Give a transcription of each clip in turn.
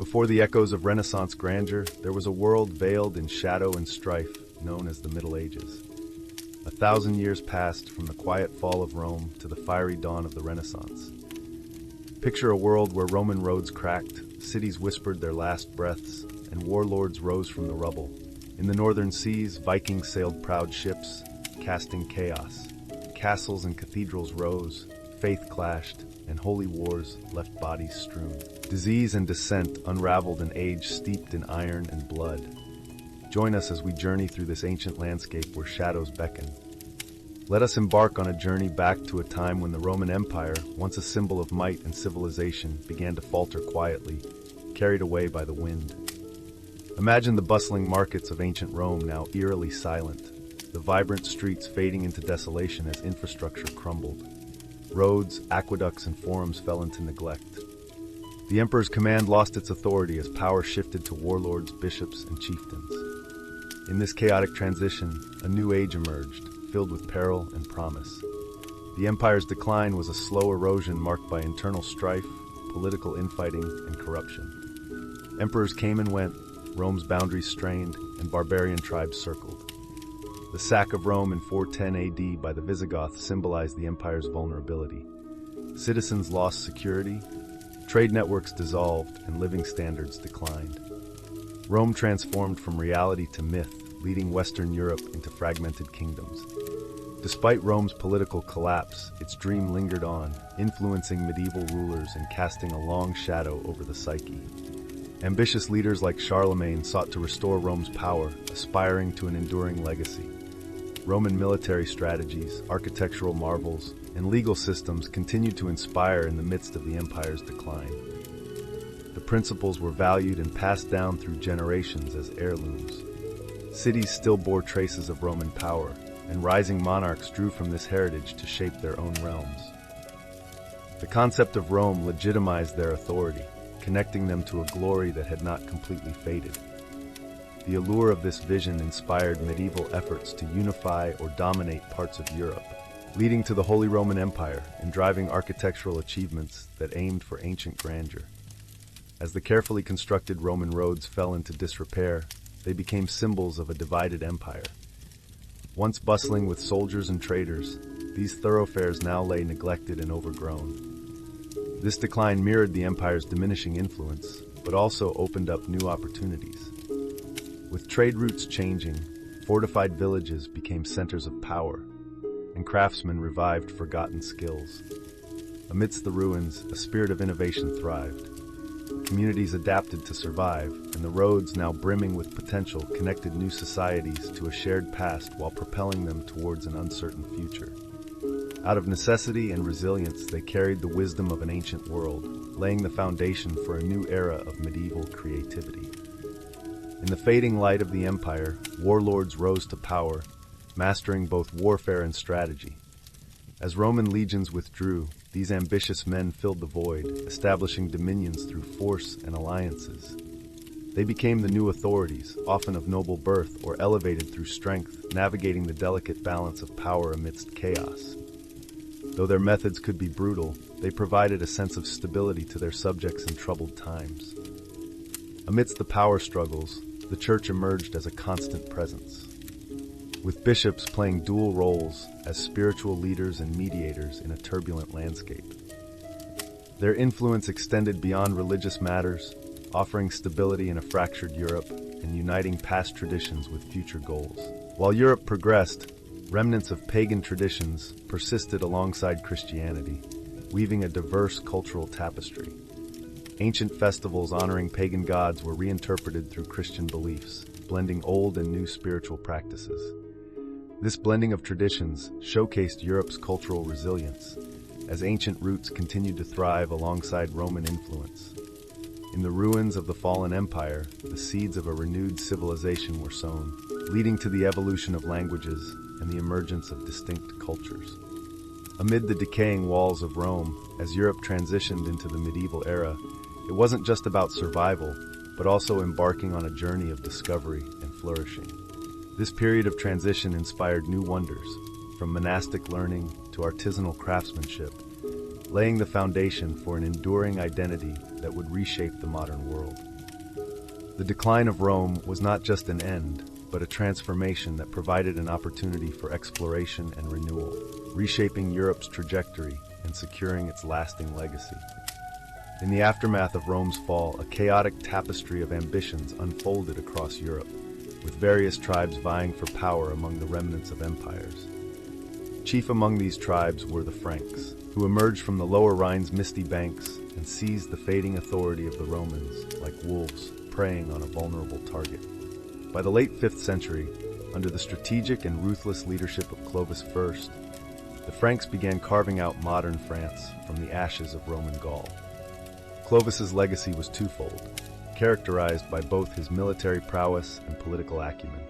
Before the echoes of Renaissance grandeur, there was a world veiled in shadow and strife, known as the Middle Ages. 1,000 years passed from the quiet fall of Rome to the fiery dawn of the Renaissance. Picture a world where Roman roads cracked, cities whispered their last breaths, and warlords rose from the rubble. In the northern seas, Vikings sailed proud ships, casting chaos. Castles and cathedrals rose, faith clashed, and holy wars left bodies strewn. Disease and dissent unraveled an age steeped in iron and blood. Join us as we journey through this ancient landscape where shadows beckon. Let us embark on a journey back to a time when the Roman Empire, once a symbol of might and civilization, began to falter quietly, carried away by the wind. Imagine the bustling markets of ancient Rome now eerily silent, the vibrant streets fading into desolation as infrastructure crumbled. Roads, aqueducts, and forums fell into neglect. The emperor's command lost its authority as power shifted to warlords, bishops, and chieftains. In this chaotic transition, a new age emerged, filled with peril and promise. The empire's decline was a slow erosion marked by internal strife, political infighting, and corruption. Emperors came and went, Rome's boundaries strained, and barbarian tribes circled. The sack of Rome in 410 AD by the Visigoths symbolized the empire's vulnerability. Citizens lost security, trade networks dissolved, and living standards declined. Rome transformed from reality to myth, leading Western Europe into fragmented kingdoms. Despite Rome's political collapse, its dream lingered on, influencing medieval rulers and casting a long shadow over the psyche. Ambitious leaders like Charlemagne sought to restore Rome's power, aspiring to an enduring legacy. Roman military strategies, architectural marvels, and legal systems continued to inspire in the midst of the empire's decline. The principles were valued and passed down through generations as heirlooms. Cities still bore traces of Roman power, and rising monarchs drew from this heritage to shape their own realms. The concept of Rome legitimized their authority, connecting them to a glory that had not completely faded. The allure of this vision inspired medieval efforts to unify or dominate parts of Europe, leading to the Holy Roman Empire and driving architectural achievements that aimed for ancient grandeur. As the carefully constructed Roman roads fell into disrepair, they became symbols of a divided empire. Once bustling with soldiers and traders, these thoroughfares now lay neglected and overgrown. This decline mirrored the empire's diminishing influence, but also opened up new opportunities. With trade routes changing, fortified villages became centers of power, and craftsmen revived forgotten skills. Amidst the ruins, a spirit of innovation thrived. Communities adapted to survive, and the roads, now brimming with potential, connected new societies to a shared past while propelling them towards an uncertain future. Out of necessity and resilience, they carried the wisdom of an ancient world, laying the foundation for a new era of medieval creativity. In the fading light of the empire, warlords rose to power, mastering both warfare and strategy. As Roman legions withdrew, these ambitious men filled the void, establishing dominions through force and alliances. They became the new authorities, often of noble birth or elevated through strength, navigating the delicate balance of power amidst chaos. Though their methods could be brutal, they provided a sense of stability to their subjects in troubled times. Amidst the power struggles, the church emerged as a constant presence, with bishops playing dual roles as spiritual leaders and mediators in a turbulent landscape. Their influence extended beyond religious matters, offering stability in a fractured Europe and uniting past traditions with future goals. While Europe progressed, remnants of pagan traditions persisted alongside Christianity, weaving a diverse cultural tapestry. Ancient festivals honoring pagan gods were reinterpreted through Christian beliefs, blending old and new spiritual practices. This blending of traditions showcased Europe's cultural resilience, as ancient roots continued to thrive alongside Roman influence. In the ruins of the fallen empire, the seeds of a renewed civilization were sown, leading to the evolution of languages and the emergence of distinct cultures. Amid the decaying walls of Rome, as Europe transitioned into the medieval era, it wasn't just about survival, but also embarking on a journey of discovery and flourishing. This period of transition inspired new wonders, from monastic learning to artisanal craftsmanship, laying the foundation for an enduring identity that would reshape the modern world. The decline of Rome was not just an end, but a transformation that provided an opportunity for exploration and renewal, reshaping Europe's trajectory and securing its lasting legacy. In the aftermath of Rome's fall, a chaotic tapestry of ambitions unfolded across Europe, with various tribes vying for power among the remnants of empires. Chief among these tribes were the Franks, who emerged from the lower Rhine's misty banks and seized the fading authority of the Romans like wolves preying on a vulnerable target. By the late 5th century, under the strategic and ruthless leadership of Clovis I, the Franks began carving out modern France from the ashes of Roman Gaul. Clovis's legacy was twofold, characterized by both his military prowess and political acumen.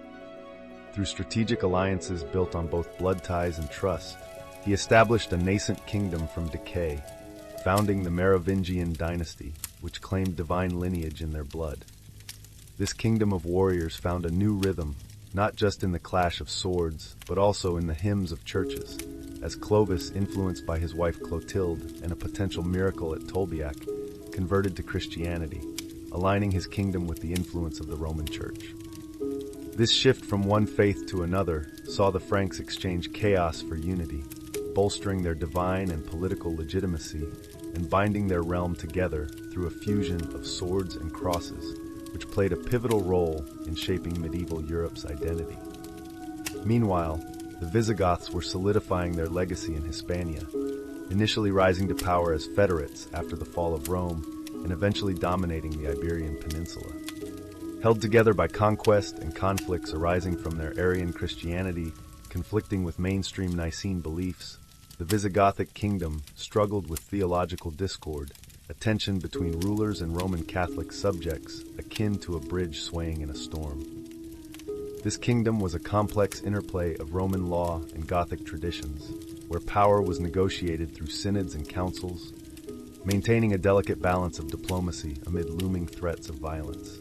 Through strategic alliances built on both blood ties and trust, he established a nascent kingdom from decay, founding the Merovingian dynasty, which claimed divine lineage in their blood. This kingdom of warriors found a new rhythm, not just in the clash of swords, but also in the hymns of churches, as Clovis, influenced by his wife Clotilde and a potential miracle at Tolbiac, converted to Christianity, aligning his kingdom with the influence of the Roman Church. This shift from one faith to another saw the Franks exchange chaos for unity, bolstering their divine and political legitimacy and binding their realm together through a fusion of swords and crosses, which played a pivotal role in shaping medieval Europe's identity. Meanwhile, the Visigoths were solidifying their legacy in Hispania, initially rising to power as federates after the fall of Rome and eventually dominating the Iberian Peninsula. Held together by conquest and conflicts arising from their Arian Christianity conflicting with mainstream Nicene beliefs, the Visigothic kingdom struggled with theological discord, a tension between rulers and Roman Catholic subjects akin to a bridge swaying in a storm. This kingdom was a complex interplay of Roman law and Gothic traditions, where power was negotiated through synods and councils, maintaining a delicate balance of diplomacy amid looming threats of violence.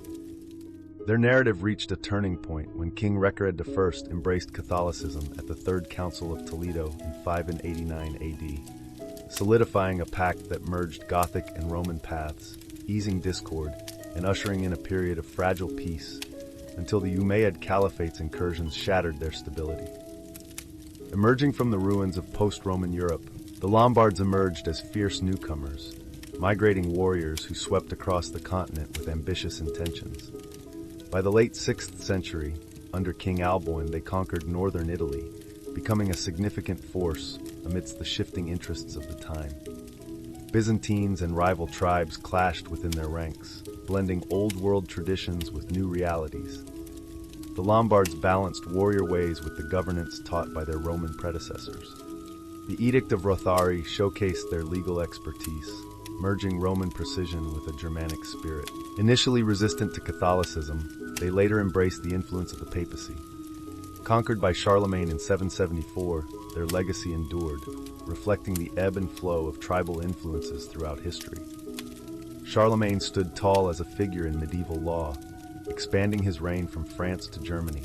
Their narrative reached a turning point when King Reccared I embraced Catholicism at the Third Council of Toledo in 589 AD, solidifying a pact that merged Gothic and Roman paths, easing discord, and ushering in a period of fragile peace until the Umayyad Caliphate's incursions shattered their stability. Emerging from the ruins of post-Roman Europe, the Lombards emerged as fierce newcomers, migrating warriors who swept across the continent with ambitious intentions. By the late 6th century, under King Alboin, they conquered northern Italy, becoming a significant force amidst the shifting interests of the time. Byzantines and rival tribes clashed within their ranks, blending old world traditions with new realities. The Lombards balanced warrior ways with the governance taught by their Roman predecessors. The Edict of Rothari showcased their legal expertise, merging Roman precision with a Germanic spirit. Initially resistant to Catholicism, they later embraced the influence of the papacy. Conquered by Charlemagne in 774, their legacy endured, reflecting the ebb and flow of tribal influences throughout history. Charlemagne stood tall as a figure in medieval law, expanding his reign from France to Germany.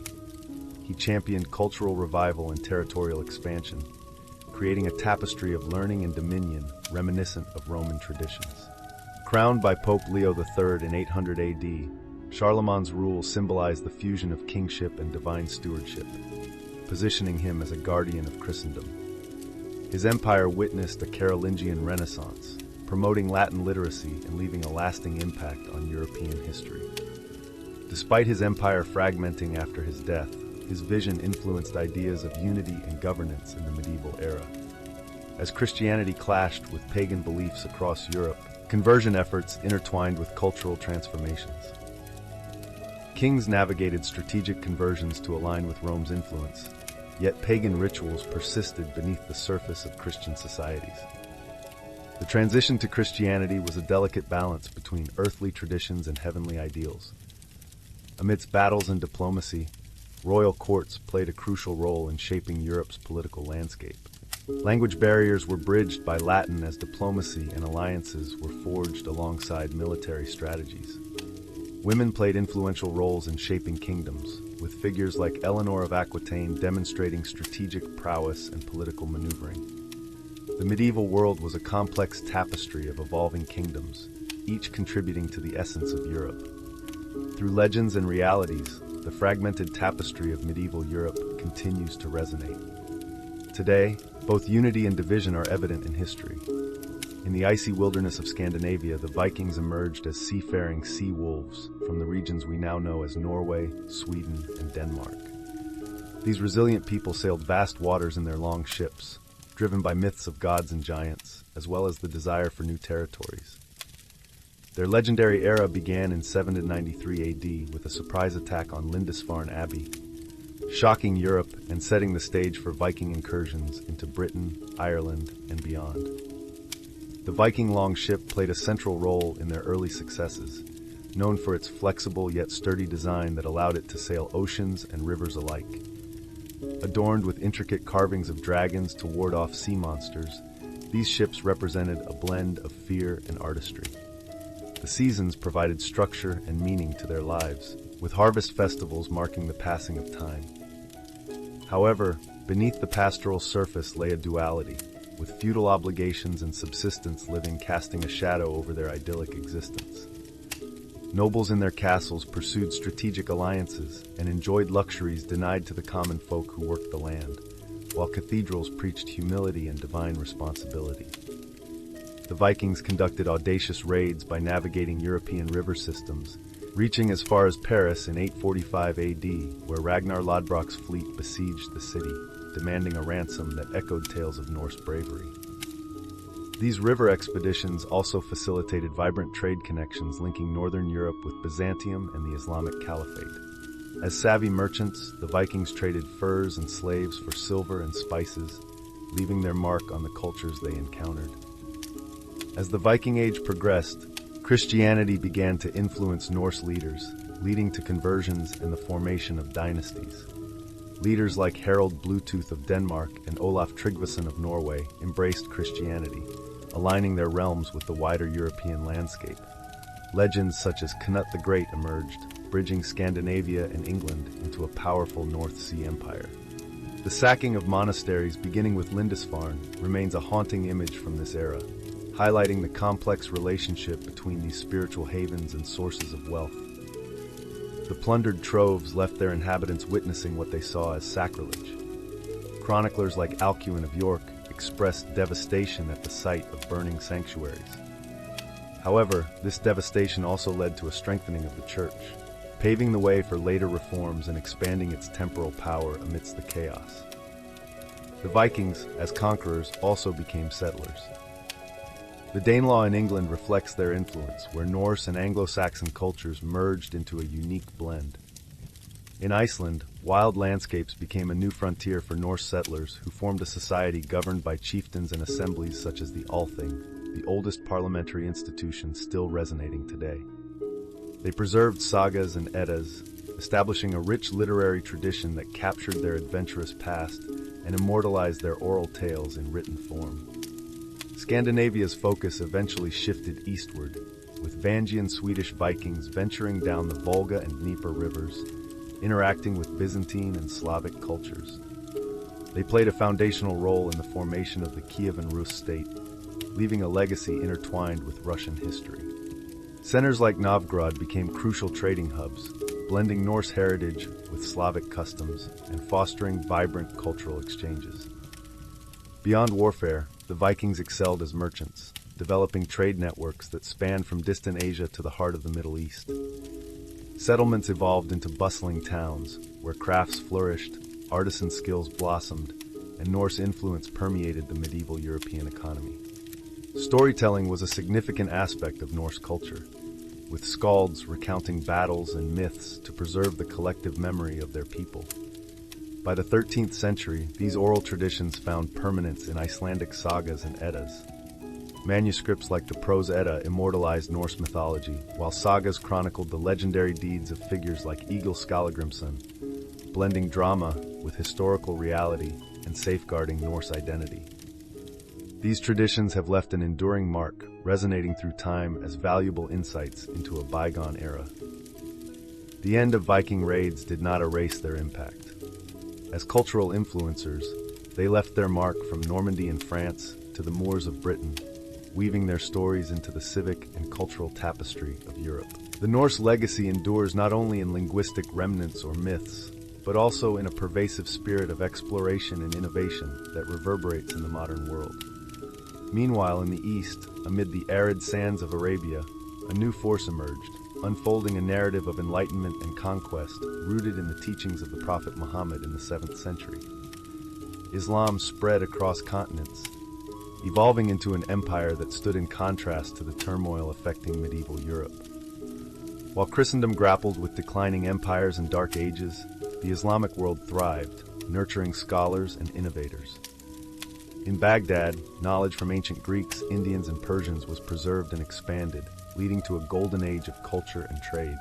He championed cultural revival and territorial expansion, creating a tapestry of learning and dominion reminiscent of Roman traditions. Crowned by Pope Leo III in 800 AD, Charlemagne's rule symbolized the fusion of kingship and divine stewardship, positioning him as a guardian of Christendom. His empire witnessed a Carolingian Renaissance, promoting Latin literacy and leaving a lasting impact on European history. Despite his empire fragmenting after his death, his vision influenced ideas of unity and governance in the medieval era. As Christianity clashed with pagan beliefs across Europe, conversion efforts intertwined with cultural transformations. Kings navigated strategic conversions to align with Rome's influence, yet pagan rituals persisted beneath the surface of Christian societies. The transition to Christianity was a delicate balance between earthly traditions and heavenly ideals. Amidst battles and diplomacy, royal courts played a crucial role in shaping Europe's political landscape. Language barriers were bridged by Latin as diplomacy and alliances were forged alongside military strategies. Women played influential roles in shaping kingdoms, with figures like Eleanor of Aquitaine demonstrating strategic prowess and political maneuvering. The medieval world was a complex tapestry of evolving kingdoms, each contributing to the essence of Europe. Through legends and realities, the fragmented tapestry of medieval Europe continues to resonate. Today, both unity and division are evident in history. In the icy wilderness of Scandinavia, the Vikings emerged as seafaring sea wolves from the regions we now know as Norway, Sweden, and Denmark. These resilient people sailed vast waters in their long ships, driven by myths of gods and giants, as well as the desire for new territories. Their legendary era began in 793 AD with a surprise attack on Lindisfarne Abbey, shocking Europe and setting the stage for Viking incursions into Britain, Ireland, and beyond. The Viking longship played a central role in their early successes, known for its flexible yet sturdy design that allowed it to sail oceans and rivers alike. Adorned with intricate carvings of dragons to ward off sea monsters, these ships represented a blend of fear and artistry. The seasons provided structure and meaning to their lives, with harvest festivals marking the passing of time. However, beneath the pastoral surface lay a duality, with feudal obligations and subsistence living casting a shadow over their idyllic existence. Nobles in their castles pursued strategic alliances and enjoyed luxuries denied to the common folk who worked the land, while cathedrals preached humility and divine responsibility. The Vikings conducted audacious raids by navigating European river systems, reaching as far as Paris in 845 AD, where Ragnar Lodbrok's fleet besieged the city, demanding a ransom that echoed tales of Norse bravery. These river expeditions also facilitated vibrant trade connections linking northern Europe with Byzantium and the Islamic Caliphate. As savvy merchants, the Vikings traded furs and slaves for silver and spices, leaving their mark on the cultures they encountered. As the Viking Age progressed, Christianity began to influence Norse leaders, leading to conversions and the formation of dynasties. Leaders like Harald Bluetooth of Denmark and Olaf Tryggvason of Norway embraced Christianity, aligning their realms with the wider European landscape. Legends such as Canute the Great emerged, bridging Scandinavia and England into a powerful North Sea empire. The sacking of monasteries beginning with Lindisfarne remains a haunting image from this era, highlighting the complex relationship between these spiritual havens and sources of wealth. The plundered troves left their inhabitants witnessing what they saw as sacrilege. Chroniclers like Alcuin of York expressed devastation at the sight of burning sanctuaries. However, this devastation also led to a strengthening of the church, paving the way for later reforms and expanding its temporal power amidst the chaos. The Vikings, as conquerors, also became settlers. The Danelaw in England reflects their influence, where Norse and Anglo-Saxon cultures merged into a unique blend. In Iceland, wild landscapes became a new frontier for Norse settlers who formed a society governed by chieftains and assemblies such as the Althing, the oldest parliamentary institution still resonating today. They preserved sagas and eddas, establishing a rich literary tradition that captured their adventurous past and immortalized their oral tales in written form. Scandinavia's focus eventually shifted eastward, with Vangian Swedish Vikings venturing down the Volga and Dnieper rivers, interacting with Byzantine and Slavic cultures. They played a foundational role in the formation of the Kievan Rus state, leaving a legacy intertwined with Russian history. Centers like Novgorod became crucial trading hubs, blending Norse heritage with Slavic customs and fostering vibrant cultural exchanges. Beyond warfare, the Vikings excelled as merchants, developing trade networks that spanned from distant Asia to the heart of the Middle East. Settlements evolved into bustling towns, where crafts flourished, artisan skills blossomed, and Norse influence permeated the medieval European economy. Storytelling was a significant aspect of Norse culture, with skalds recounting battles and myths to preserve the collective memory of their people. By the 13th century, these oral traditions found permanence in Icelandic sagas and eddas. Manuscripts like the Prose Edda immortalized Norse mythology, while sagas chronicled the legendary deeds of figures like Egil Skallagrimsson, blending drama with historical reality and safeguarding Norse identity. These traditions have left an enduring mark, resonating through time as valuable insights into a bygone era. The end of Viking raids did not erase their impact. As cultural influencers, they left their mark from Normandy in France to the moors of Britain, weaving their stories into the civic and cultural tapestry of Europe. The Norse legacy endures not only in linguistic remnants or myths, but also in a pervasive spirit of exploration and innovation that reverberates in the modern world. Meanwhile, in the East, amid the arid sands of Arabia, a new force emerged, unfolding a narrative of enlightenment and conquest rooted in the teachings of the Prophet Muhammad in the 7th century. Islam spread across continents, evolving into an empire that stood in contrast to the turmoil affecting medieval Europe. While Christendom grappled with declining empires and dark ages, the Islamic world thrived, nurturing scholars and innovators. In Baghdad, knowledge from ancient Greeks, Indians, and Persians was preserved and expanded, leading to a golden age of culture and trade.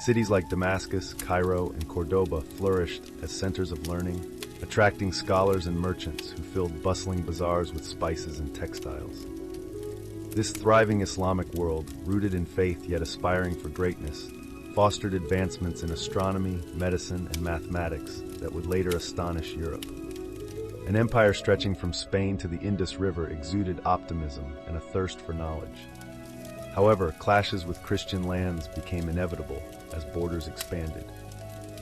Cities like Damascus, Cairo, and Cordoba flourished as centers of learning, attracting scholars and merchants who filled bustling bazaars with spices and textiles. This thriving Islamic world, rooted in faith yet aspiring for greatness, fostered advancements in astronomy, medicine, and mathematics that would later astonish Europe. An empire stretching from Spain to the Indus River exuded optimism and a thirst for knowledge. However, clashes with Christian lands became inevitable as borders expanded.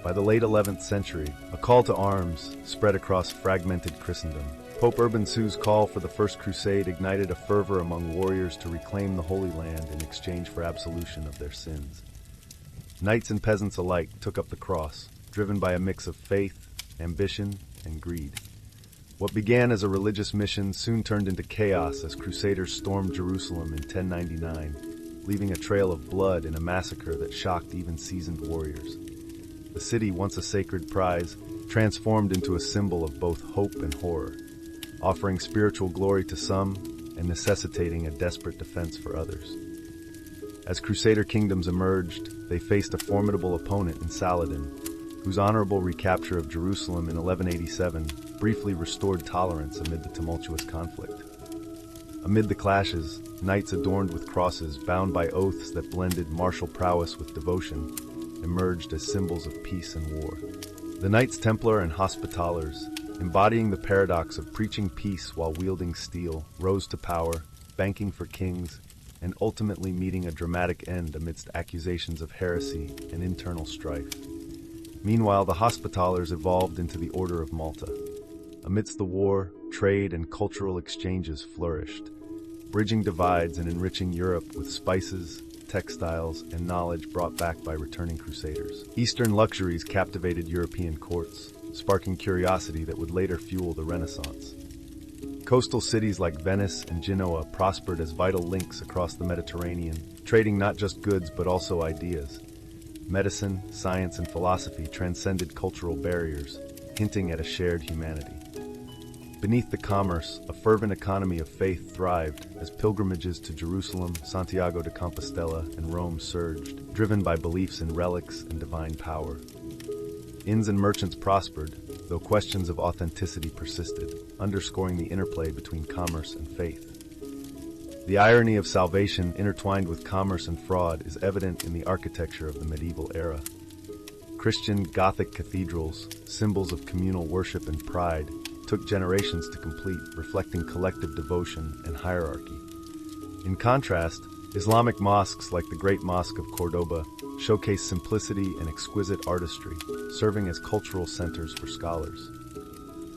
By the late 11th century, a call to arms spread across fragmented Christendom. Pope Urban II's call for the First Crusade ignited a fervor among warriors to reclaim the Holy Land in exchange for absolution of their sins. Knights and peasants alike took up the cross, driven by a mix of faith, ambition, and greed. What began as a religious mission soon turned into chaos as Crusaders stormed Jerusalem in 1099, leaving a trail of blood in a massacre that shocked even seasoned warriors. The city, once a sacred prize, transformed into a symbol of both hope and horror, offering spiritual glory to some and necessitating a desperate defense for others. As Crusader kingdoms emerged, they faced a formidable opponent in Saladin, whose honorable recapture of Jerusalem in 1187 briefly restored tolerance amid the tumultuous conflict. Amid the clashes, knights adorned with crosses bound by oaths that blended martial prowess with devotion emerged as symbols of peace and war. The Knights Templar and Hospitallers, embodying the paradox of preaching peace while wielding steel, rose to power, banking for kings, and ultimately meeting a dramatic end amidst accusations of heresy and internal strife. Meanwhile, the Hospitallers evolved into the Order of Malta. Amidst the war, trade and cultural exchanges flourished, bridging divides and enriching Europe with spices, textiles, and knowledge brought back by returning crusaders. Eastern luxuries captivated European courts, sparking curiosity that would later fuel the Renaissance. Coastal cities like Venice and Genoa prospered as vital links across the Mediterranean, trading not just goods but also ideas. Medicine, science, and philosophy transcended cultural barriers, hinting at a shared humanity. Beneath the commerce, a fervent economy of faith thrived as pilgrimages to Jerusalem, Santiago de Compostela, and Rome surged, driven by beliefs in relics and divine power. Inns and merchants prospered, though questions of authenticity persisted, underscoring the interplay between commerce and faith. The irony of salvation intertwined with commerce and fraud is evident in the architecture of the medieval era. Christian Gothic cathedrals, symbols of communal worship and pride, took generations to complete, reflecting collective devotion and hierarchy. In contrast, Islamic mosques like the Great Mosque of Cordoba showcase simplicity and exquisite artistry, serving as cultural centers for scholars.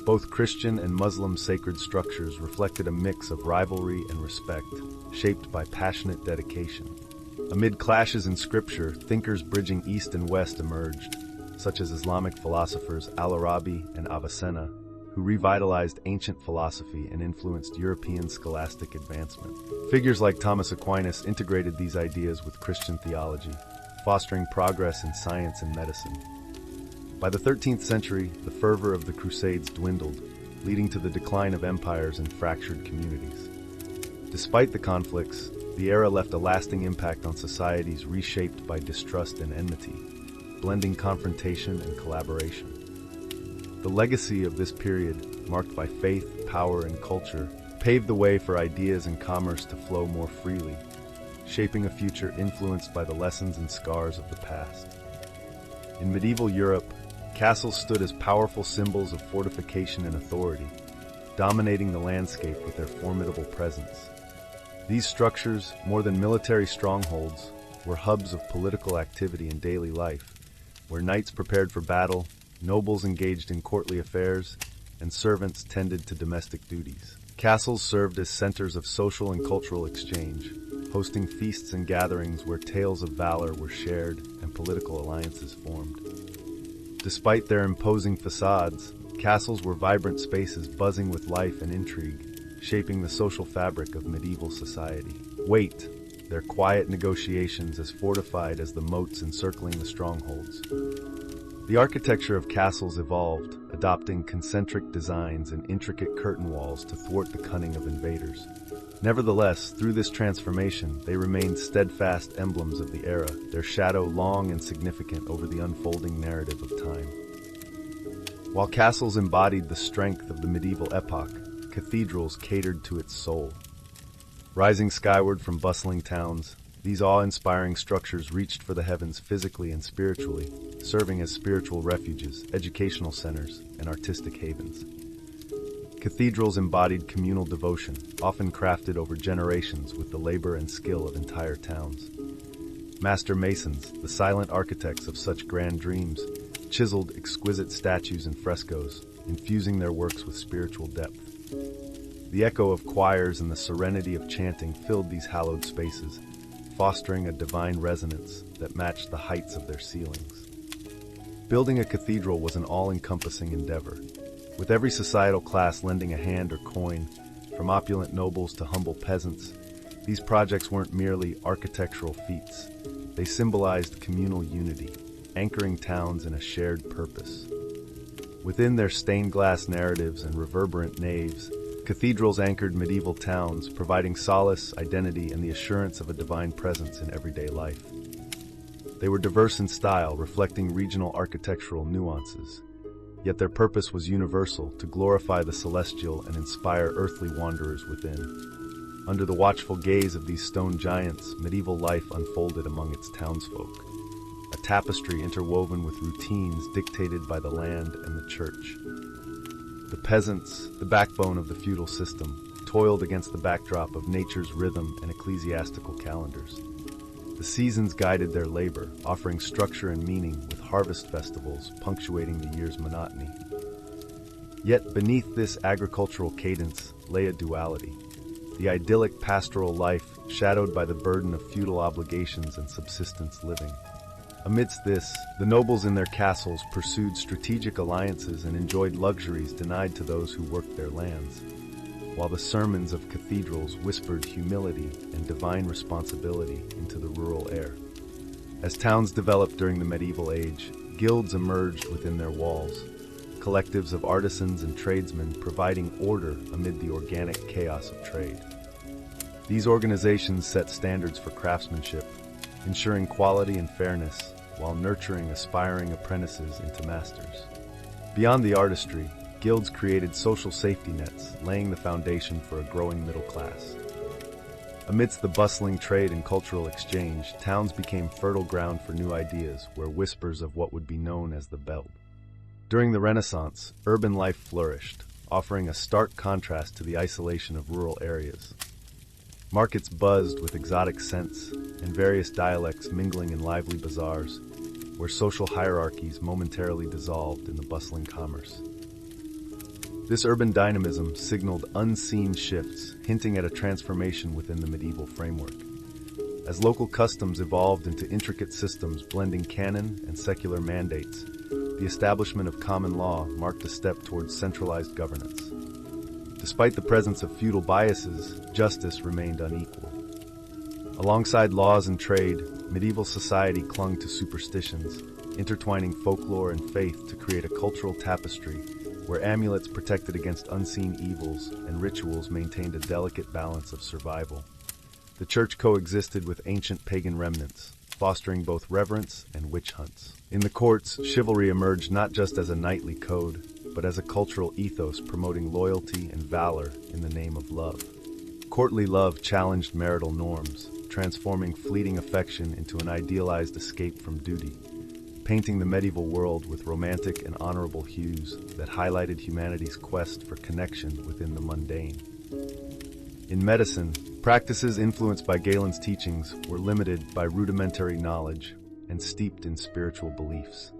Both Christian and Muslim sacred structures reflected a mix of rivalry and respect, shaped by passionate dedication. Amid clashes in scripture, thinkers bridging East and West emerged, such as Islamic philosophers Al-Arabi and Avicenna, who revitalized ancient philosophy and influenced European scholastic advancement. Figures like Thomas Aquinas integrated these ideas with Christian theology, fostering progress in science and medicine. By the 13th century, the fervor of the Crusades dwindled, leading to the decline of empires and fractured communities. Despite the conflicts, the era left a lasting impact on societies reshaped by distrust and enmity, blending confrontation and collaboration. The legacy of this period, marked by faith, power, and culture, paved the way for ideas and commerce to flow more freely, shaping a future influenced by the lessons and scars of the past. In medieval Europe, castles stood as powerful symbols of fortification and authority, dominating the landscape with their formidable presence. These structures, more than military strongholds, were hubs of political activity and daily life, where knights prepared for battle, nobles engaged in courtly affairs, and servants tended to domestic duties. Castles served as centers of social and cultural exchange, hosting feasts and gatherings where tales of valor were shared and political alliances formed. Despite their imposing facades, castles were vibrant spaces buzzing with life and intrigue, shaping the social fabric of medieval society. Wait, their quiet negotiations as fortified as the moats encircling the strongholds. The architecture of castles evolved, adopting concentric designs and intricate curtain walls to thwart the cunning of invaders. Nevertheless, through this transformation, they remained steadfast emblems of the era, their shadow long and significant over the unfolding narrative of time. While castles embodied the strength of the medieval epoch, cathedrals catered to its soul. Rising skyward from bustling towns, these awe-inspiring structures reached for the heavens physically and spiritually, serving as spiritual refuges, educational centers, and artistic havens. Cathedrals embodied communal devotion, often crafted over generations with the labor and skill of entire towns. Master masons, the silent architects of such grand dreams, chiseled exquisite statues and frescoes, infusing their works with spiritual depth. The echo of choirs and the serenity of chanting filled these hallowed spaces, fostering a divine resonance that matched the heights of their ceilings. Building a cathedral was an all-encompassing endeavor, with every societal class lending a hand or coin, from opulent nobles to humble peasants. These projects weren't merely architectural feats. They symbolized communal unity, anchoring towns in a shared purpose. Within their stained glass narratives and reverberant naves, cathedrals anchored medieval towns, providing solace, identity, and the assurance of a divine presence in everyday life. They were diverse in style, reflecting regional architectural nuances, yet their purpose was universal, to glorify the celestial and inspire earthly wanderers within. Under the watchful gaze of these stone giants, medieval life unfolded among its townsfolk, a tapestry interwoven with routines dictated by the land and the church. The peasants, the backbone of the feudal system, toiled against the backdrop of nature's rhythm and ecclesiastical calendars. The seasons guided their labor, offering structure and meaning, with harvest festivals punctuating the year's monotony. Yet beneath this agricultural cadence lay a duality, the idyllic pastoral life shadowed by the burden of feudal obligations and subsistence living. Amidst this, the nobles in their castles pursued strategic alliances and enjoyed luxuries denied to those who worked their lands, while the sermons of cathedrals whispered humility and divine responsibility into the rural air. As towns developed during the medieval age, guilds emerged within their walls, collectives of artisans and tradesmen providing order amid the organic chaos of trade. These organizations set standards for craftsmanship, ensuring quality and fairness while nurturing aspiring apprentices into masters. Beyond the artistry, guilds created social safety nets, laying the foundation for a growing middle class. Amidst the bustling trade and cultural exchange, towns became fertile ground for new ideas, where whispers of what would be known as the Belt. During the Renaissance, urban life flourished, offering a stark contrast to the isolation of rural areas. Markets buzzed with exotic scents, and various dialects mingling in lively bazaars, where social hierarchies momentarily dissolved in the bustling commerce. This urban dynamism signaled unseen shifts, hinting at a transformation within the medieval framework. As local customs evolved into intricate systems blending canon and secular mandates, the establishment of common law marked a step towards centralized governance. Despite the presence of feudal biases, justice remained unequal. Alongside laws and trade, medieval society clung to superstitions, intertwining folklore and faith to create a cultural tapestry where amulets protected against unseen evils and rituals maintained a delicate balance of survival. The church coexisted with ancient pagan remnants, fostering both reverence and witch hunts. In the courts, chivalry emerged not just as a knightly code, but as a cultural ethos promoting loyalty and valor in the name of love. Courtly love challenged marital norms, transforming fleeting affection into an idealized escape from duty, painting the medieval world with romantic and honorable hues that highlighted humanity's quest for connection within the mundane. In medicine, Practices influenced by Galen's teachings were limited by rudimentary knowledge and steeped in spiritual beliefs.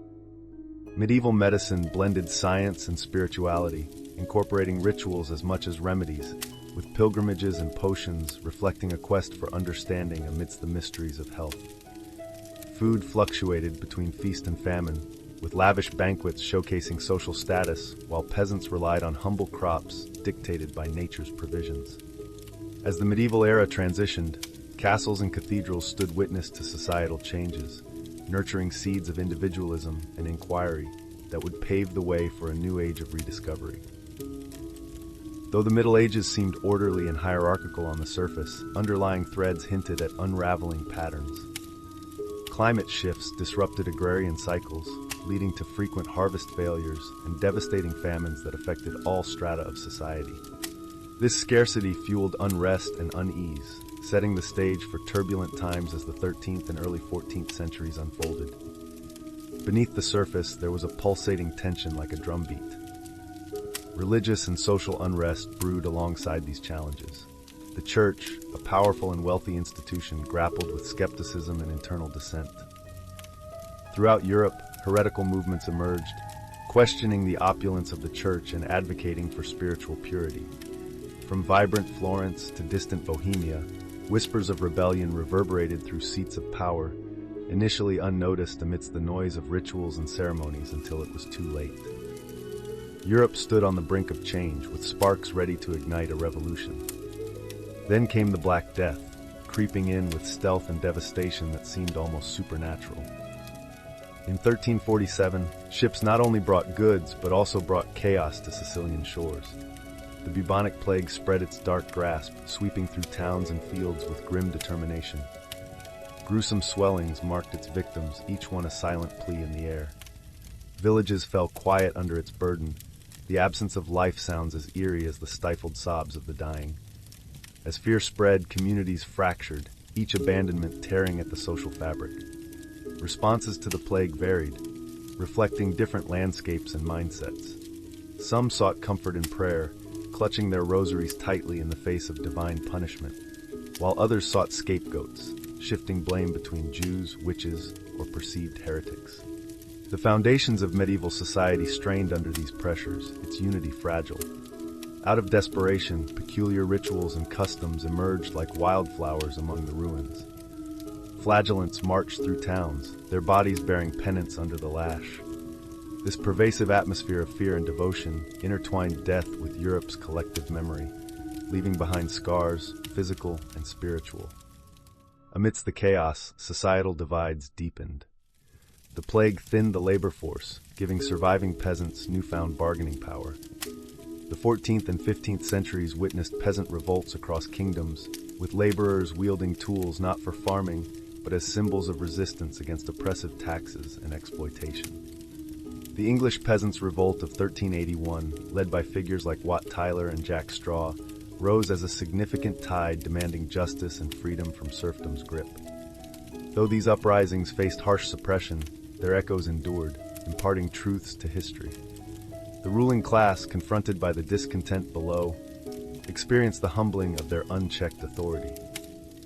Medieval medicine blended science and spirituality, incorporating rituals as much as remedies, with pilgrimages and potions reflecting a quest for understanding amidst the mysteries of health. Food fluctuated between feast and famine, with lavish banquets showcasing social status, while peasants relied on humble crops dictated by nature's provisions. As the medieval era transitioned, castles and cathedrals stood witness to societal changes, nurturing seeds of individualism and inquiry that would pave the way for a new age of rediscovery. Though the Middle Ages seemed orderly and hierarchical on the surface, underlying threads hinted at unraveling patterns. Climate shifts disrupted agrarian cycles, leading to frequent harvest failures and devastating famines that affected all strata of society. This scarcity fueled unrest and unease, setting the stage for turbulent times as the 13th and early 14th centuries unfolded. Beneath the surface, there was a pulsating tension like a drumbeat. Religious and social unrest brewed alongside these challenges. The Church, a powerful and wealthy institution, grappled with skepticism and internal dissent. Throughout Europe, heretical movements emerged, questioning the opulence of the Church and advocating for spiritual purity. From vibrant Florence to distant Bohemia, whispers of rebellion reverberated through seats of power, initially unnoticed amidst the noise of rituals and ceremonies until it was too late. Europe stood on the brink of change, with sparks ready to ignite a revolution. Then came the Black Death, creeping in with stealth and devastation that seemed almost supernatural. In 1347, ships not only brought goods, but also brought chaos to Sicilian shores. The bubonic plague spread its dark grasp, sweeping through towns and fields with grim determination. Gruesome swellings marked its victims, each one a silent plea in the air. Villages fell quiet under its burden, the absence of life sounds as eerie as the stifled sobs of the dying. As fear spread, communities fractured, each abandonment tearing at the social fabric. Responses to the plague varied, reflecting different landscapes and mindsets. Some sought comfort in prayer, clutching their rosaries tightly in the face of divine punishment, while others sought scapegoats, shifting blame between Jews, witches, or perceived heretics. The foundations of medieval society strained under these pressures, its unity fragile. Out of desperation, peculiar rituals and customs emerged like wildflowers among the ruins. Flagellants marched through towns, their bodies bearing penance under the lash. This pervasive atmosphere of fear and devotion intertwined death with Europe's collective memory, leaving behind scars, physical and spiritual. Amidst the chaos, societal divides deepened. The plague thinned the labor force, giving surviving peasants newfound bargaining power. The 14th and 15th centuries witnessed peasant revolts across kingdoms, with laborers wielding tools not for farming, but as symbols of resistance against oppressive taxes and exploitation. The English Peasants' Revolt of 1381, led by figures like Wat Tyler and Jack Straw, rose as a significant tide demanding justice and freedom from serfdom's grip. Though these uprisings faced harsh suppression, their echoes endured, imparting truths to history. The ruling class, confronted by the discontent below, experienced the humbling of their unchecked authority.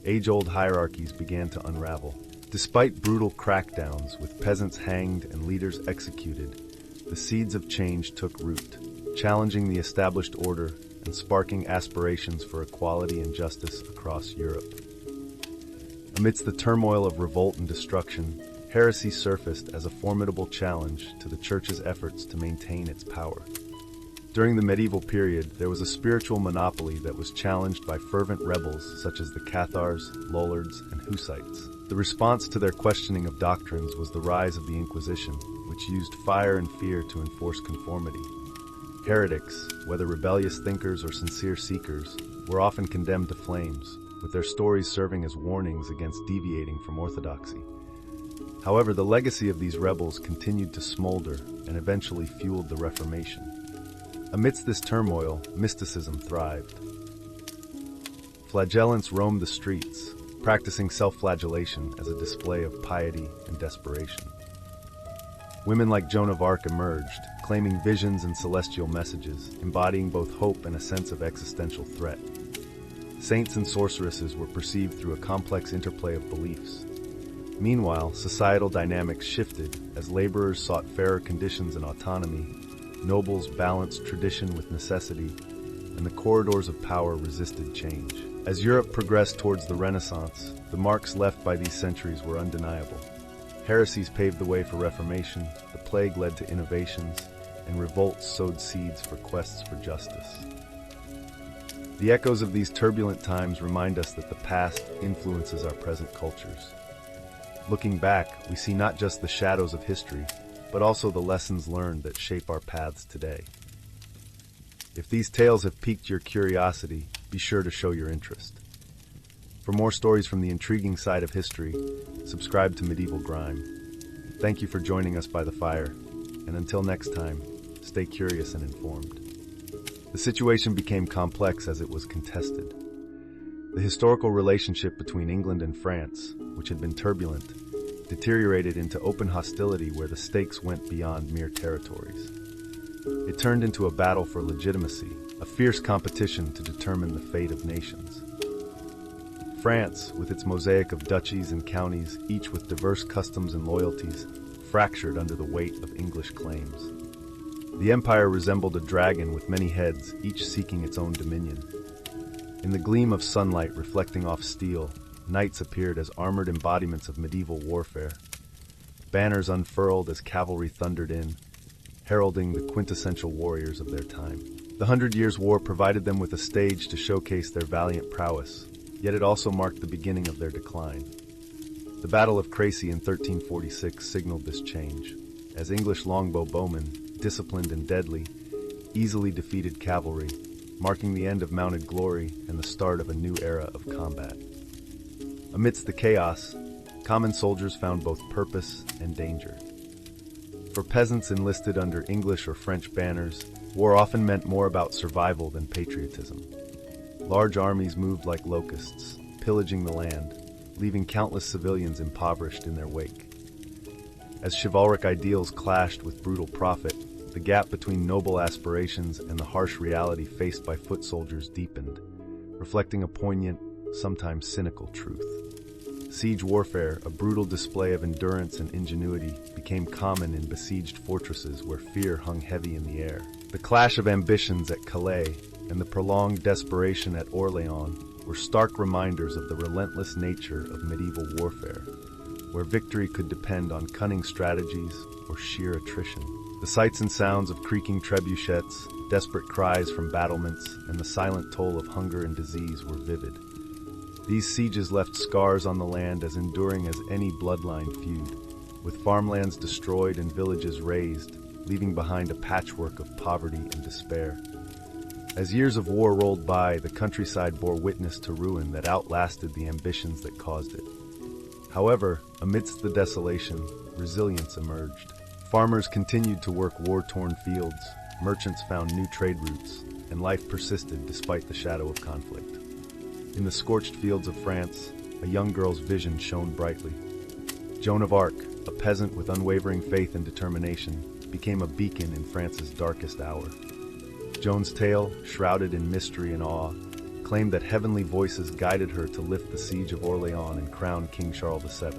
Age-old hierarchies began to unravel. Despite brutal crackdowns, with peasants hanged and leaders executed, the seeds of change took root, challenging the established order and sparking aspirations for equality and justice across Europe. Amidst the turmoil of revolt and destruction, heresy surfaced as a formidable challenge to the Church's efforts to maintain its power. During the medieval period, there was a spiritual monopoly that was challenged by fervent rebels such as the Cathars, Lollards, and Hussites. The response to their questioning of doctrines was the rise of the Inquisition, which used fire and fear to enforce conformity. Heretics, whether rebellious thinkers or sincere seekers, were often condemned to flames, with their stories serving as warnings against deviating from orthodoxy. However, the legacy of these rebels continued to smolder and eventually fueled the Reformation. Amidst this turmoil, mysticism thrived. Flagellants roamed the streets, practicing self-flagellation as a display of piety and desperation. Women like Joan of Arc emerged, claiming visions and celestial messages, embodying both hope and a sense of existential threat. Saints and sorceresses were perceived through a complex interplay of beliefs. Meanwhile, societal dynamics shifted as laborers sought fairer conditions and autonomy, nobles balanced tradition with necessity, and the corridors of power resisted change. As Europe progressed towards the Renaissance, the marks left by these centuries were undeniable. Heresies paved the way for reformation, the plague led to innovations, and revolts sowed seeds for quests for justice. The echoes of these turbulent times remind us that the past influences our present cultures. Looking back, we see not just the shadows of history, but also the lessons learned that shape our paths today. If these tales have piqued your curiosity, be sure to show your interest. For more stories from the intriguing side of history, subscribe to Medieval Grime. Thank you for joining us by the fire, and until next time, stay curious and informed. The situation became complex as it was contested. The historical relationship between England and France, which had been turbulent, deteriorated into open hostility where the stakes went beyond mere territories. It turned into a battle for legitimacy, a fierce competition to determine the fate of nations. France, with its mosaic of duchies and counties, each with diverse customs and loyalties, fractured under the weight of English claims. The empire resembled a dragon with many heads, each seeking its own dominion. In the gleam of sunlight reflecting off steel, knights appeared as armored embodiments of medieval warfare. Banners unfurled as cavalry thundered in, heralding the quintessential warriors of their time. The 100 Years' War provided them with a stage to showcase their valiant prowess, yet it also marked the beginning of their decline. The Battle of Crecy in 1346 signaled this change, as English longbow bowmen, disciplined and deadly, easily defeated cavalry, marking the end of mounted glory and the start of a new era of combat. Amidst the chaos, common soldiers found both purpose and danger. For peasants enlisted under English or French banners, war often meant more about survival than patriotism. Large armies moved like locusts, pillaging the land, leaving countless civilians impoverished in their wake. As chivalric ideals clashed with brutal profit, the gap between noble aspirations and the harsh reality faced by foot soldiers deepened, reflecting a poignant, sometimes cynical truth. Siege warfare, a brutal display of endurance and ingenuity, became common in besieged fortresses where fear hung heavy in the air. The clash of ambitions at Calais and the prolonged desperation at Orléans were stark reminders of the relentless nature of medieval warfare, where victory could depend on cunning strategies or sheer attrition. The sights and sounds of creaking trebuchets, desperate cries from battlements, and the silent toll of hunger and disease were vivid. These sieges left scars on the land as enduring as any bloodline feud, with farmlands destroyed and villages razed, leaving behind a patchwork of poverty and despair. As years of war rolled by, the countryside bore witness to ruin that outlasted the ambitions that caused it. However, amidst the desolation, resilience emerged. Farmers continued to work war-torn fields, merchants found new trade routes, and life persisted despite the shadow of conflict. In the scorched fields of France, a young girl's vision shone brightly. Joan of Arc, a peasant with unwavering faith and determination, became a beacon in France's darkest hour. Joan's tale, shrouded in mystery and awe, claimed that heavenly voices guided her to lift the siege of Orléans and crown King Charles VII.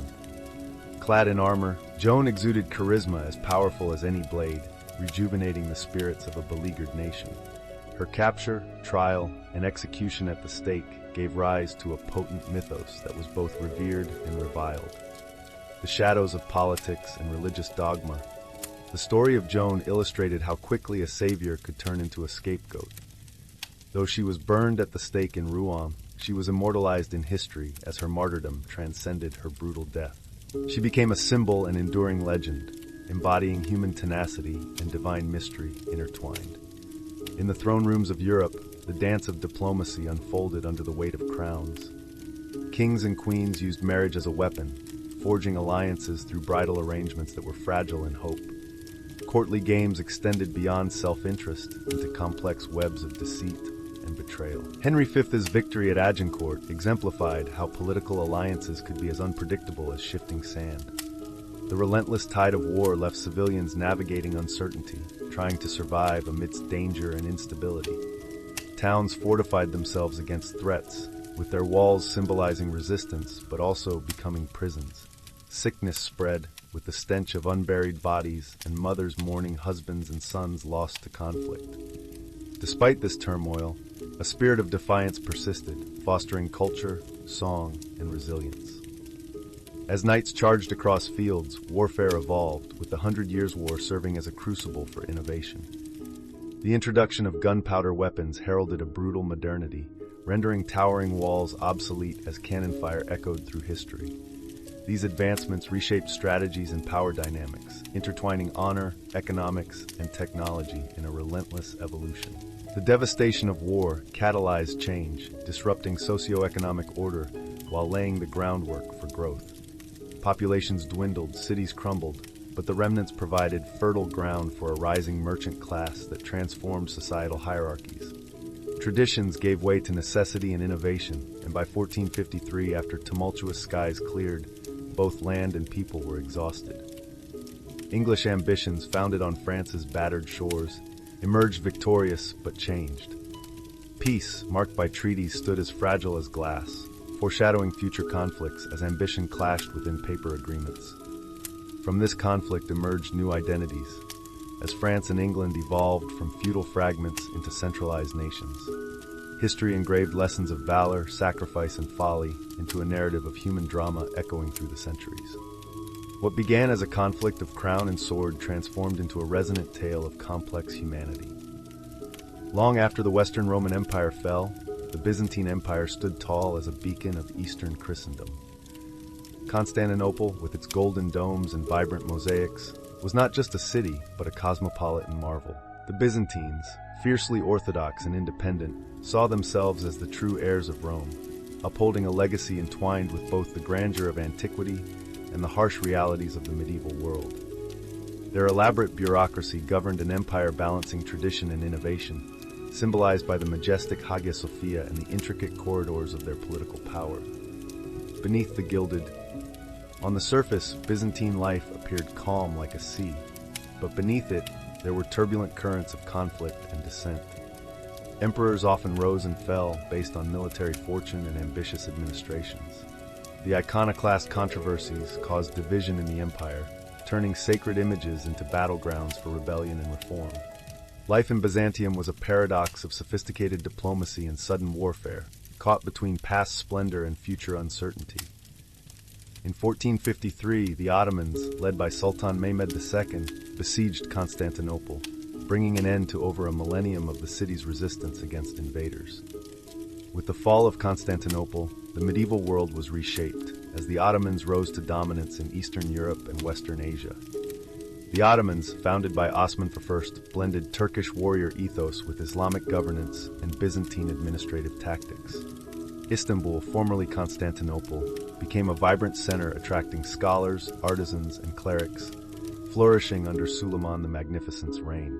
Clad in armor, Joan exuded charisma as powerful as any blade, rejuvenating the spirits of a beleaguered nation. Her capture, trial, and execution at the stake gave rise to a potent mythos that was both revered and reviled. The shadows of politics and religious dogma. The story of Joan illustrated how quickly a savior could turn into a scapegoat. Though she was burned at the stake in Rouen, she was immortalized in history as her martyrdom transcended her brutal death. She became a symbol and enduring legend, embodying human tenacity and divine mystery intertwined. In the throne rooms of Europe, the dance of diplomacy unfolded under the weight of crowns. Kings and queens used marriage as a weapon, forging alliances through bridal arrangements that were fragile in hope. Courtly games extended beyond self-interest into complex webs of deceit and betrayal. Henry V's victory at Agincourt exemplified how political alliances could be as unpredictable as shifting sand. The relentless tide of war left civilians navigating uncertainty, trying to survive amidst danger and instability. Towns fortified themselves against threats, with their walls symbolizing resistance but also becoming prisons. Sickness spread, with the stench of unburied bodies and mothers mourning husbands and sons lost to conflict. Despite this turmoil, a spirit of defiance persisted, fostering culture, song, and resilience. As knights charged across fields, warfare evolved, with the 100 Years' War serving as a crucible for innovation. The introduction of gunpowder weapons heralded a brutal modernity, rendering towering walls obsolete as cannon fire echoed through history. These advancements reshaped strategies and power dynamics, intertwining honor, economics, and technology in a relentless evolution. The devastation of war catalyzed change, disrupting socio-economic order while laying the groundwork for growth. Populations dwindled, cities crumbled, but the remnants provided fertile ground for a rising merchant class that transformed societal hierarchies. Traditions gave way to necessity and innovation, and by 1453, after tumultuous skies cleared, both land and people were exhausted. English ambitions, founded on France's battered shores, emerged victorious but changed. Peace, marked by treaties, stood as fragile as glass, foreshadowing future conflicts as ambition clashed within paper agreements. From this conflict emerged new identities, as France and England evolved from feudal fragments into centralized nations. History engraved lessons of valor, sacrifice, and folly into a narrative of human drama echoing through the centuries. What began as a conflict of crown and sword transformed into a resonant tale of complex humanity. Long after the Western Roman Empire fell, the Byzantine Empire stood tall as a beacon of Eastern Christendom. Constantinople, with its golden domes and vibrant mosaics, was not just a city, but a cosmopolitan marvel. The Byzantines, fiercely orthodox and independent, saw themselves as the true heirs of Rome, upholding a legacy entwined with both the grandeur of antiquity and the harsh realities of the medieval world. Their elaborate bureaucracy governed an empire balancing tradition and innovation, symbolized by the majestic Hagia Sophia and the intricate corridors of their political power. Beneath the gilded, on the surface, Byzantine life appeared calm like a sea, but beneath it, there were turbulent currents of conflict and dissent. Emperors often rose and fell based on military fortune and ambitious administrations. The iconoclast controversies caused division in the empire, turning sacred images into battlegrounds for rebellion and reform. Life in Byzantium was a paradox of sophisticated diplomacy and sudden warfare, caught between past splendor and future uncertainty. In 1453, the Ottomans, led by Sultan Mehmed II, besieged Constantinople, bringing an end to over a millennium of the city's resistance against invaders. With the fall of Constantinople, the medieval world was reshaped, as the Ottomans rose to dominance in Eastern Europe and Western Asia. The Ottomans, founded by Osman I, blended Turkish warrior ethos with Islamic governance and Byzantine administrative tactics. Istanbul, formerly Constantinople, became a vibrant center attracting scholars, artisans, and clerics, flourishing under Suleiman the Magnificent's reign.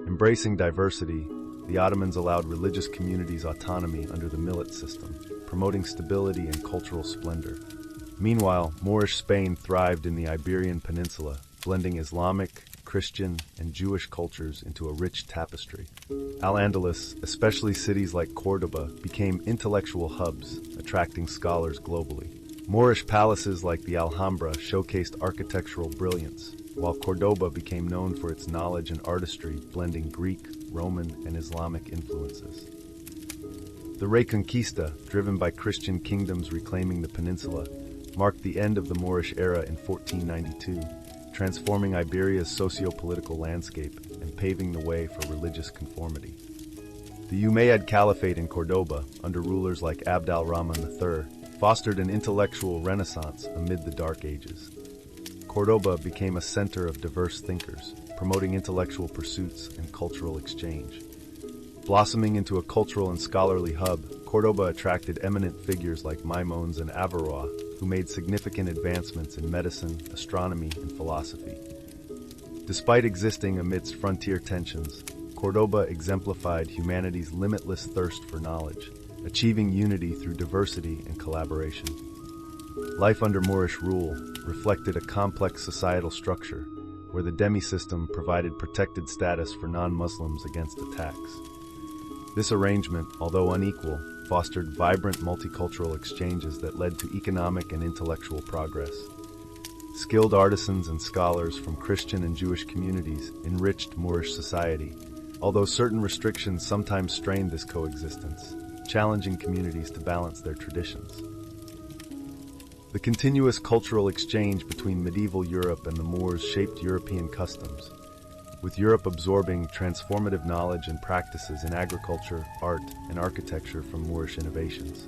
Embracing diversity, the Ottomans allowed religious communities autonomy under the millet system, promoting stability and cultural splendor. Meanwhile, Moorish Spain thrived in the Iberian Peninsula, blending Islamic, Christian, and Jewish cultures into a rich tapestry. Al-Andalus, especially cities like Córdoba, became intellectual hubs, attracting scholars globally. Moorish palaces like the Alhambra showcased architectural brilliance, while Córdoba became known for its knowledge and artistry, blending Greek, Roman, and Islamic influences. The Reconquista, driven by Christian kingdoms reclaiming the peninsula, marked the end of the Moorish era in 1492, transforming Iberia's socio-political landscape and paving the way for religious conformity. The Umayyad Caliphate in Córdoba, under rulers like Abd al-Rahman III, fostered an intellectual renaissance amid the Dark Ages. Córdoba became a center of diverse thinkers, promoting intellectual pursuits and cultural exchange. Blossoming into a cultural and scholarly hub, Córdoba attracted eminent figures like Maimons and Averroes, who made significant advancements in medicine, astronomy, and philosophy. Despite existing amidst frontier tensions, Córdoba exemplified humanity's limitless thirst for knowledge, achieving unity through diversity and collaboration. Life under Moorish rule reflected a complex societal structure, where the demi-system provided protected status for non-Muslims against attacks. This arrangement, although unequal, fostered vibrant multicultural exchanges that led to economic and intellectual progress. Skilled artisans and scholars from Christian and Jewish communities enriched Moorish society, although certain restrictions sometimes strained this coexistence, challenging communities to balance their traditions. The continuous cultural exchange between medieval Europe and the Moors shaped European customs, with Europe absorbing transformative knowledge and practices in agriculture, art, and architecture from Moorish innovations.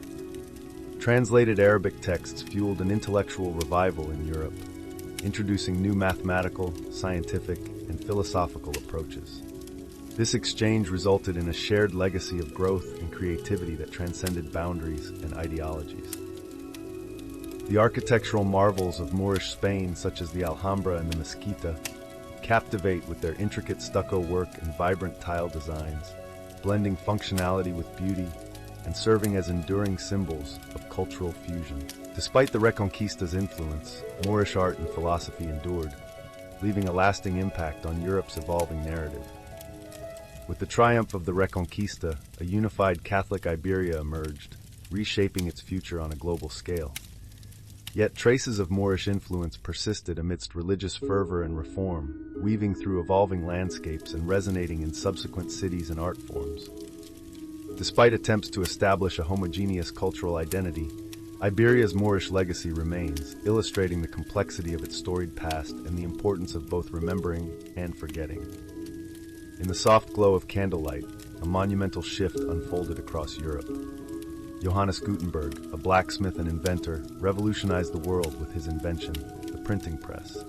Translated Arabic texts fueled an intellectual revival in Europe, introducing new mathematical, scientific, and philosophical approaches. This exchange resulted in a shared legacy of growth and creativity that transcended boundaries and ideologies. The architectural marvels of Moorish Spain, such as the Alhambra and the Mezquita, captivate with their intricate stucco work and vibrant tile designs, blending functionality with beauty and serving as enduring symbols of cultural fusion. Despite the Reconquista's influence, Moorish art and philosophy endured, leaving a lasting impact on Europe's evolving narrative. With the triumph of the Reconquista, a unified Catholic Iberia emerged, reshaping its future on a global scale. Yet traces of Moorish influence persisted amidst religious fervor and reform, weaving through evolving landscapes and resonating in subsequent cities and art forms. Despite attempts to establish a homogeneous cultural identity, Iberia's Moorish legacy remains, illustrating the complexity of its storied past and the importance of both remembering and forgetting. In the soft glow of candlelight, a monumental shift unfolded across Europe. Johannes Gutenberg, a blacksmith and inventor, revolutionized the world with his invention, the printing press.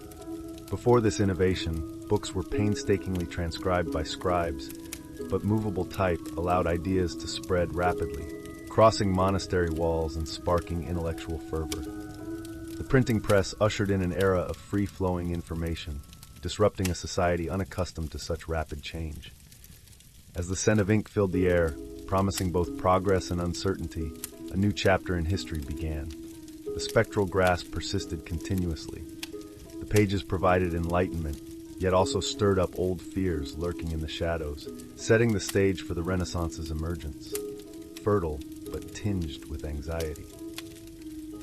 Before this innovation, books were painstakingly transcribed by scribes, but movable type allowed ideas to spread rapidly, crossing monastery walls and sparking intellectual fervor. The printing press ushered in an era of free-flowing information, disrupting a society unaccustomed to such rapid change. As the scent of ink filled the air, promising both progress and uncertainty, a new chapter in history began. The spectral grasp persisted continuously. The pages provided enlightenment, yet also stirred up old fears lurking in the shadows, setting the stage for the Renaissance's emergence, fertile but tinged with anxiety.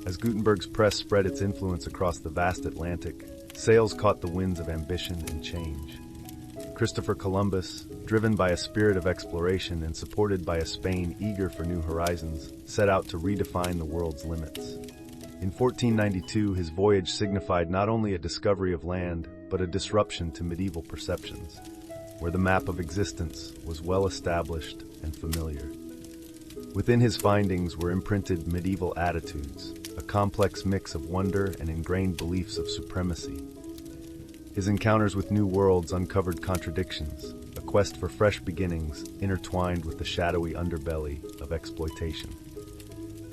As Gutenberg's press spread its influence across the vast Atlantic, sails caught the winds of ambition and change. Christopher Columbus, driven by a spirit of exploration and supported by a Spain eager for new horizons, set out to redefine the world's limits. In 1492, his voyage signified not only a discovery of land, but a disruption to medieval perceptions, where the map of existence was well established and familiar. Within his findings were imprinted medieval attitudes, a complex mix of wonder and ingrained beliefs of supremacy. His encounters with new worlds uncovered contradictions, a quest for fresh beginnings intertwined with the shadowy underbelly of exploitation.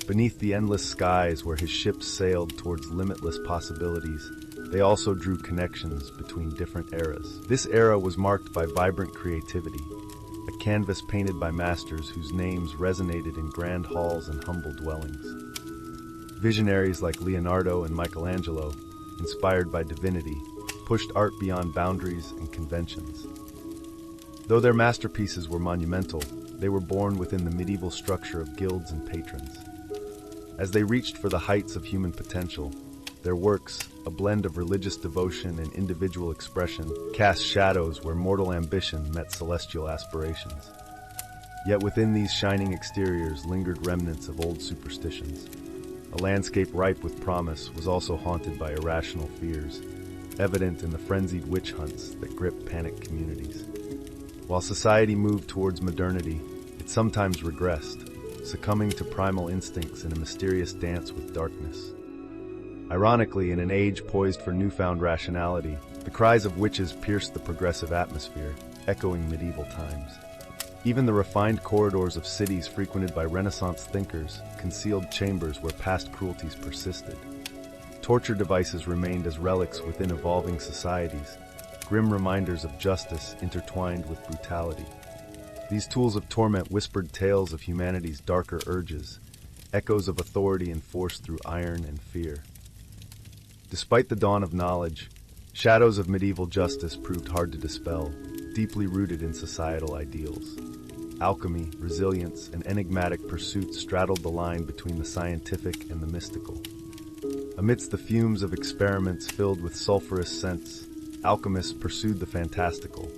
Beneath the endless skies where his ships sailed towards limitless possibilities, they also drew connections between different eras. This era was marked by vibrant creativity, a canvas painted by masters whose names resonated in grand halls and humble dwellings. Visionaries like Leonardo and Michelangelo, inspired by divinity, pushed art beyond boundaries and conventions. Though their masterpieces were monumental, they were born within the medieval structure of guilds and patrons. As they reached for the heights of human potential, their works, a blend of religious devotion and individual expression, cast shadows where mortal ambition met celestial aspirations. Yet within these shining exteriors lingered remnants of old superstitions. A landscape ripe with promise was also haunted by irrational fears, evident in the frenzied witch hunts that gripped panicked communities. While society moved towards modernity, it sometimes regressed, succumbing to primal instincts in a mysterious dance with darkness. Ironically, in an age poised for newfound rationality, the cries of witches pierced the progressive atmosphere, echoing medieval times. Even the refined corridors of cities frequented by Renaissance thinkers concealed chambers where past cruelties persisted. Torture devices remained as relics within evolving societies, grim reminders of justice intertwined with brutality. These tools of torment whispered tales of humanity's darker urges, echoes of authority enforced through iron and fear. Despite the dawn of knowledge, shadows of medieval justice proved hard to dispel, deeply rooted in societal ideals. alchemy, resilience, and enigmatic pursuits straddled the line between the scientific and the mystical. Amidst the fumes of experiments filled with sulfurous scents, alchemists pursued the fantastical,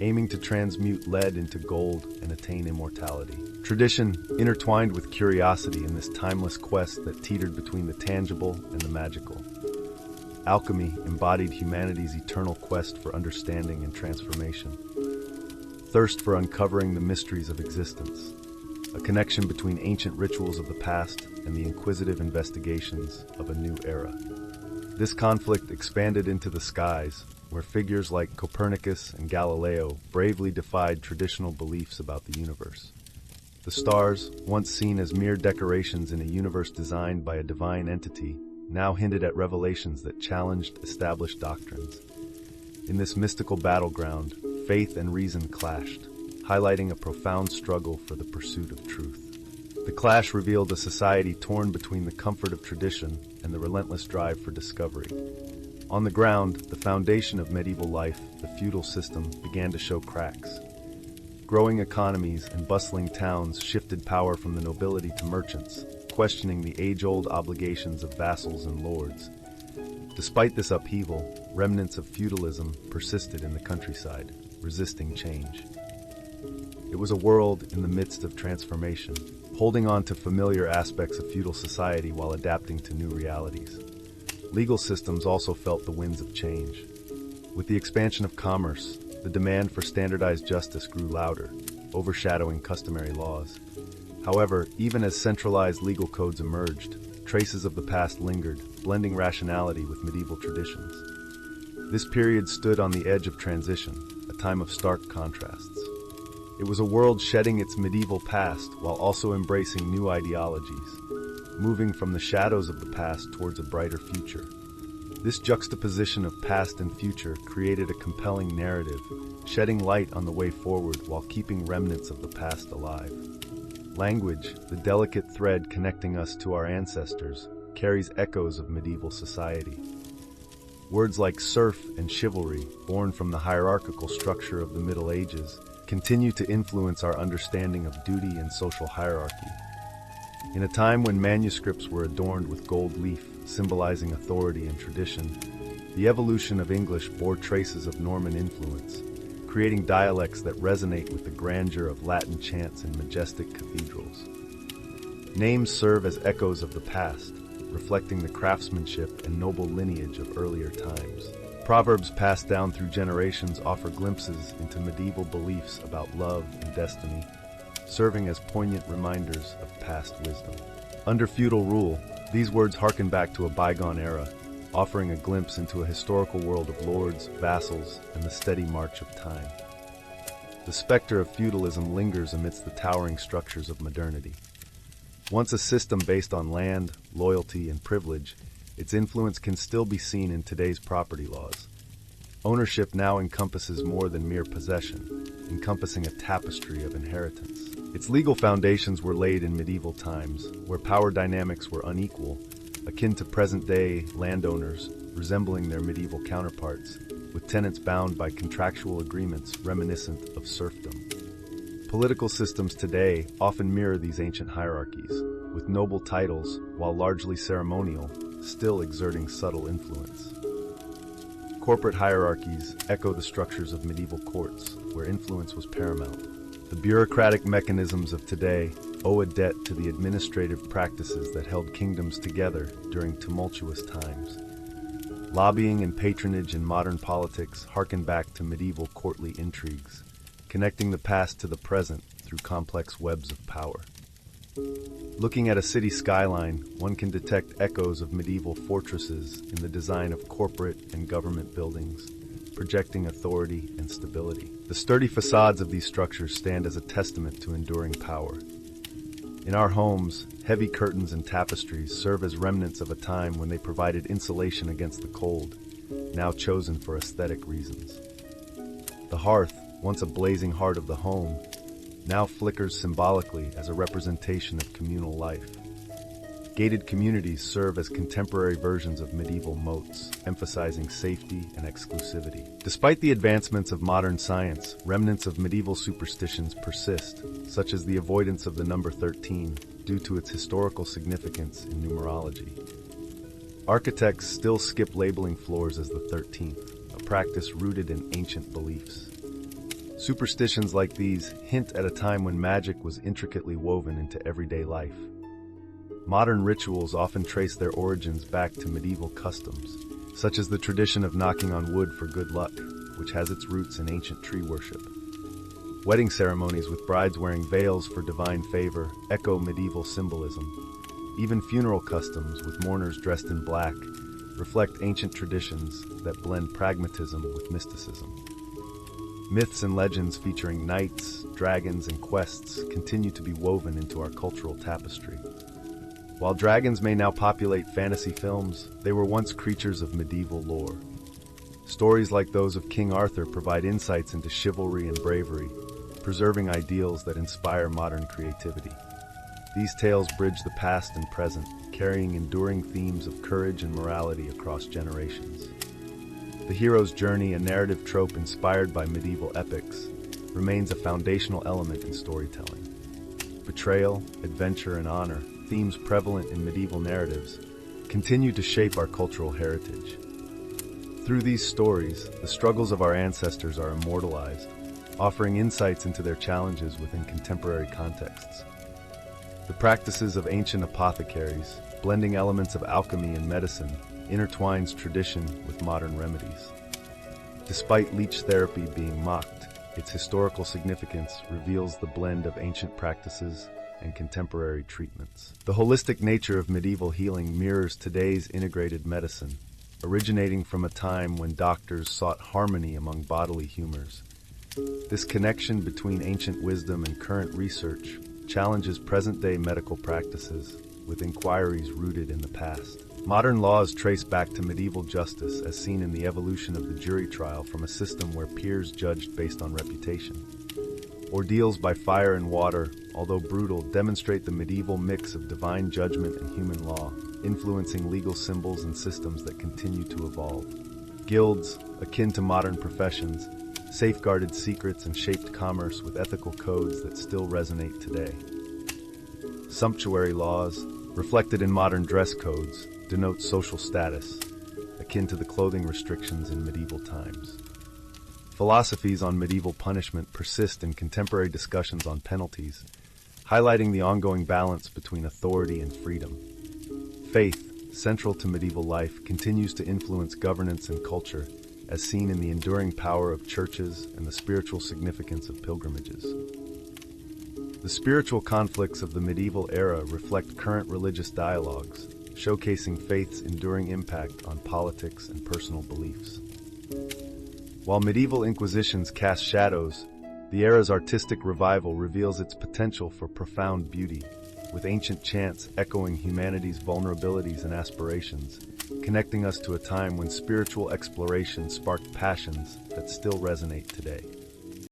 aiming to transmute lead into gold and attain immortality. Tradition intertwined with curiosity in this timeless quest that teetered between the tangible and the magical. Alchemy embodied humanity's eternal quest for understanding and transformation. Thirst for uncovering the mysteries of existence, a connection between ancient rituals of the past and the inquisitive investigations of a new era. This conflict expanded into the skies, where figures like Copernicus and Galileo bravely defied traditional beliefs about the universe. The stars, once seen as mere decorations in a universe designed by a divine entity, now hinted at revelations that challenged established doctrines. In this mystical battleground, faith and reason clashed, highlighting a profound struggle for the pursuit of truth. The clash revealed a society torn between the comfort of tradition and the relentless drive for discovery. On the ground, the foundation of medieval life, the feudal system, began to show cracks. Growing economies and bustling towns shifted power from the nobility to merchants, questioning the age-old obligations of vassals and lords. Despite this upheaval, remnants of feudalism persisted in the countryside, resisting change. It was a world in the midst of transformation, holding on to familiar aspects of feudal society while adapting to new realities. Legal systems also felt the winds of change. With the expansion of commerce, the demand for standardized justice grew louder, overshadowing customary laws. However, even as centralized legal codes emerged, traces of the past lingered, blending rationality with medieval traditions. This period stood on the edge of transition, a time of stark contrasts. It was a world shedding its medieval past while also embracing new ideologies, moving from the shadows of the past towards a brighter future. This juxtaposition of past and future created a compelling narrative, shedding light on the way forward while keeping remnants of the past alive. Language, the delicate thread connecting us to our ancestors, carries echoes of medieval society. Words like serf and chivalry, born from the hierarchical structure of the Middle Ages, continue to influence our understanding of duty and social hierarchy. In a time when manuscripts were adorned with gold leaf, symbolizing authority and tradition, the evolution of English bore traces of Norman influence, creating dialects that resonate with the grandeur of Latin chants in majestic cathedrals. Names serve as echoes of the past, reflecting the craftsmanship and noble lineage of earlier times. Proverbs passed down through generations offer glimpses into medieval beliefs about love and destiny, serving as poignant reminders of past wisdom. Under feudal rule, these words harken back to a bygone era, offering a glimpse into a historical world of lords, vassals, and the steady march of time. The specter of feudalism lingers amidst the towering structures of modernity. Once a system based on land, loyalty, and privilege, its influence can still be seen in today's property laws. Ownership now encompasses more than mere possession, encompassing a tapestry of inheritance. Its legal foundations were laid in medieval times, where power dynamics were unequal, akin to present-day landowners resembling their medieval counterparts, with tenants bound by contractual agreements reminiscent of serfdom. Political systems today often mirror these ancient hierarchies, with noble titles, while largely ceremonial, still exerting subtle influence. Corporate hierarchies echo the structures of medieval courts, where influence was paramount. The bureaucratic mechanisms of today owe a debt to the administrative practices that held kingdoms together during tumultuous times. Lobbying and patronage in modern politics harken back to medieval courtly intrigues, connecting the past to the present through complex webs of power. Looking at a city skyline, one can detect echoes of medieval fortresses in the design of corporate and government buildings, projecting authority and stability. The sturdy facades of these structures stand as a testament to enduring power. In our homes, heavy curtains and tapestries serve as remnants of a time when they provided insulation against the cold, now chosen for aesthetic reasons. The hearth, once a blazing heart of the home, now flickers symbolically as a representation of communal life. Gated communities serve as contemporary versions of medieval moats, emphasizing safety and exclusivity. Despite the advancements of modern science, remnants of medieval superstitions persist, such as the avoidance of the number 13 due to its historical significance in numerology. Architects still skip labeling floors as the 13th, a practice rooted in ancient beliefs. Superstitions like these hint at a time when magic was intricately woven into everyday life. Modern rituals often trace their origins back to medieval customs, such as the tradition of knocking on wood for good luck, which has its roots in ancient tree worship. Wedding ceremonies with brides wearing veils for divine favor echo medieval symbolism. Even funeral customs with mourners dressed in black reflect ancient traditions that blend pragmatism with mysticism. Myths and legends featuring knights, dragons, and quests continue to be woven into our cultural tapestry. While dragons may now populate fantasy films, they were once creatures of medieval lore. Stories like those of King Arthur provide insights into chivalry and bravery, preserving ideals that inspire modern creativity. These tales bridge the past and present, carrying enduring themes of courage and morality across generations. The hero's journey, a narrative trope inspired by medieval epics, remains a foundational element in storytelling. Betrayal, adventure, and honor, themes prevalent in medieval narratives, continue to shape our cultural heritage. Through these stories, the struggles of our ancestors are immortalized, offering insights into their challenges within contemporary contexts. The practices of ancient apothecaries, blending elements of alchemy and medicine, intertwines tradition with modern remedies. Despite leech therapy being mocked, its historical significance reveals the blend of ancient practices and contemporary treatments. The holistic nature of medieval healing mirrors today's integrated medicine, originating from a time when doctors sought harmony among bodily humors. This connection between ancient wisdom and current research challenges present-day medical practices with inquiries rooted in the past. Modern laws trace back to medieval justice, as seen in the evolution of the jury trial from a system where peers judged based on reputation. Ordeals by fire and water, although brutal, demonstrate the medieval mix of divine judgment and human law, influencing legal symbols and systems that continue to evolve. Guilds, akin to modern professions, safeguarded secrets and shaped commerce with ethical codes that still resonate today. Sumptuary laws, reflected in modern dress codes, denote social status, akin to the clothing restrictions in medieval times. Philosophies on medieval punishment persist in contemporary discussions on penalties, highlighting the ongoing balance between authority and freedom. Faith, central to medieval life, continues to influence governance and culture, as seen in the enduring power of churches and the spiritual significance of pilgrimages. The spiritual conflicts of the medieval era reflect current religious dialogues, showcasing faith's enduring impact on politics and personal beliefs. While medieval inquisitions cast shadows, the era's artistic revival reveals its potential for profound beauty, with ancient chants echoing humanity's vulnerabilities and aspirations, connecting us to a time when spiritual exploration sparked passions that still resonate today.